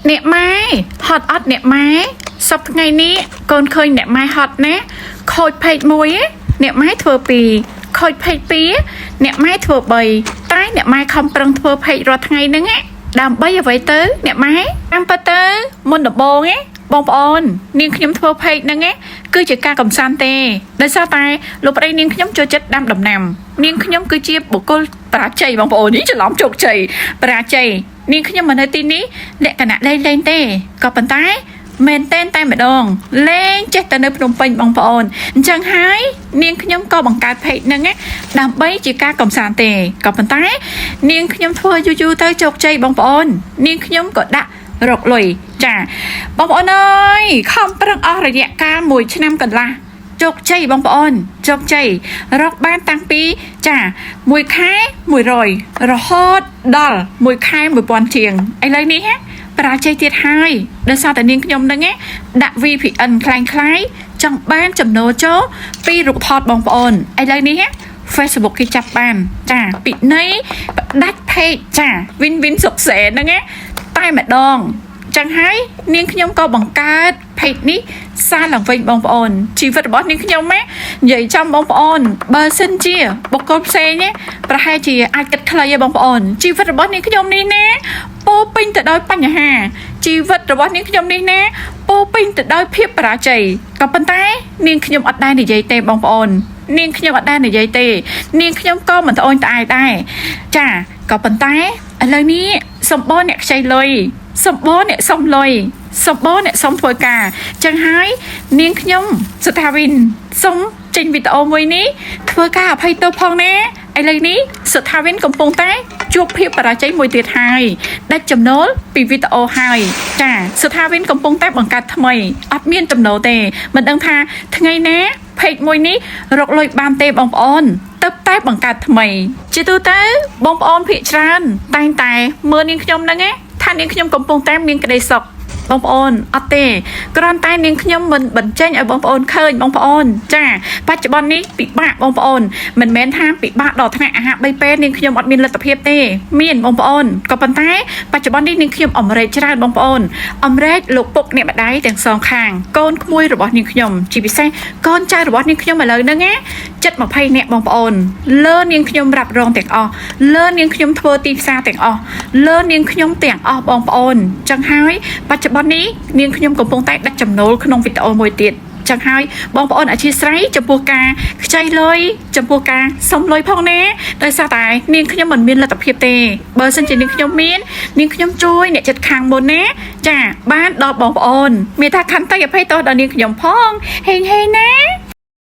អ្នកម៉ែហត់អត់អ្នកម៉ែសពថ្ងៃនេះកូនឃើញអ្នកម៉ែហត់ណាខូចពេកមួយអ្នកម៉ែធ្វើ2ខូចពេក2អ្នកម៉ែធ្វើ3តែអ្នកម៉ែខំប្រឹងធ្វើពេករាល់ថ្ងៃហ្នឹងដើម្បីអ្វីទៅអ្នកម៉ែតាមពិតទៅមុនដំបូងបងប្អូននាងខ្ញុំធ្វើពេកហ្នឹងគឺជាការកំសាន្តទេដោយសារតែលោកប្តីនាងខ្ញុំចូលចិត្តដាំដំណាំនាងខ្ញុំគឺជាបុគ្គលបរាជ័យបងប្អូននេះច្រឡំជោគជ័យបរាជ័យនាងខ្ញុំមកនៅទីនេះលក្ខណៈលេងទេក៏ប៉ុន្តែមែនតែនតែម្ដងលេងចេះតែនៅភ្នំពេញបងប្អូនអញ្ចឹងហើយនាងខ្ញុំក៏បង្កើតเพจហ្នឹងដើម្បីជាការកំសាន្តទេក៏ប៉ុន្តែនាងខ្ញុំធ្វើយូរទៅជោគជ័យបងប្អូននាងខ្ញុំក៏ដាក់រកលុយចាបងប្អូនអើយខំប្រឹងអស់រយៈកាល1ឆ្នាំកន្លះជោគជ័យបងប្អូនជោគជ័យរកបានតាំងពីចា1ខែ100រហូតដល់1ខែ1000ជាងឥឡូវនេះបរាជ័យទៀតហើយដោយសារតែនាងខ្ញុំហ្នឹងដាក់ VPN คล้ายៗចង់បានចំណូលចូលពីរូបថតបងប្អូនឥឡូវនេះFacebook គេចាប់បានចាពីនៃផ្ដាច់ page ចា win សុកសែនហ្នឹងតែម្ដងចឹងហើយនាងខ្ញុំក៏បង្កើត page នេះសារឡើងវិញបងប្អូនជីវិតរបស់នាងខ្ញុំនិយាយចំបងប្អូនបើសិនជាបុគ្គលផ្សេងប្រហែលជាអាចគិតខ្លីទេបងប្អូនជីវិតរបស់នាងខ្ញុំនេះណាពោពេញទៅដោយបញ្ហាជីវិតរបស់នាងខ្ញុំនេះណាពោពេញទៅដោយភាពបរាជ័យក៏ប៉ុន្តែនាងខ្ញុំអត់ដែរនិយាយទេបងប្អូននាងខ្ញុំអត់ដែរនិយាយទេនាងខ្ញុំក៏មិនត្អូញត្អែដែរចាក៏ប៉ុន្តែឥឡូវនេះសម្បូរអ្នកខ្ចីលុយសម្បូរអ្នកសុំលុយសម្បូរអ្នកសុំធ្វើការចឹងហើយនាងខ្ញុំសុថាវិនសុំចេញវីដេអូមួយនេះធ្វើការអភ័យទោសផងណាឥឡូវនេះសុថាវិនកំពុងតែជួបភាពបរាជ័យមួយទៀតហើយដាច់ចំណូលពីវីដេអូហើយចាសុថាវិនកំពុងតែបង្កើតថ្មីអត់មានចំណូលទេមិនដឹងថាថ្ងៃណាเพจមួយនេះរកលុយបានទេបងប្អូនទៅតែបង្កើតថ្មីជាទូទៅបងប្អូនភាគច្រើនតែងតែមើលនាងខ្ញុំហ្នឹងថានាងខ្ញុំកំពុងតែមានក្តីសុខបងប្អូនអត់ទេគ្រាន់តែនាងខ្ញុំមិនបញ្ចេញឲ្យបងប្អូនឃើញបងប្អូនចាបច្ចុប្បន្ននេះពិបាកបងប្អូនមិនមែនថាពិបាកដល់ថ្នាក់អាហារ3ពេលនាងខ្ញុំអត់មានលទ្ធភាពទេមានបងប្អូនក៏ប៉ុន្តែបច្ចុប្បន្ននេះនាងខ្ញុំអមរែកច្រើនបងប្អូនអមរែកលោកពុកអ្នកម្ដាយទាំងសងខាងកូនក្មួយរបស់នាងខ្ញុំជាពិសេសកូនចៅរបស់នាងខ្ញុំឥឡូវហ្នឹងចិត្ត20នាក់បងប្អូនលើនាងខ្ញុំរ៉ាប់រងទាំងអស់លើនាងខ្ញុំធ្វើទីផ្សារទាំងអស់លើនាងខ្ញុំទាំងអស់បងប្អូនចឹងហើយបច្ចុប្បន្ននេះនាងខ្ញុំកំពុងតែដាក់ចំណូលក្នុងវីដេអូមួយទៀតចឹងហើយបងប្អូនអធិស្ឋានចំពោះការខ្ចីលុយចំពោះការសុំលុយផងណាដោយសារតែនាងខ្ញុំមិនមានលទ្ធភាពទេបើសិនជានាងខ្ញុំមាននាងខ្ញុំជួយអ្នកចិត្តខាងមុនណាចាបានដល់បងប្អូនមានថាខន្តីអភ័យទោសដល់នាងខ្ញុំផងហេងណា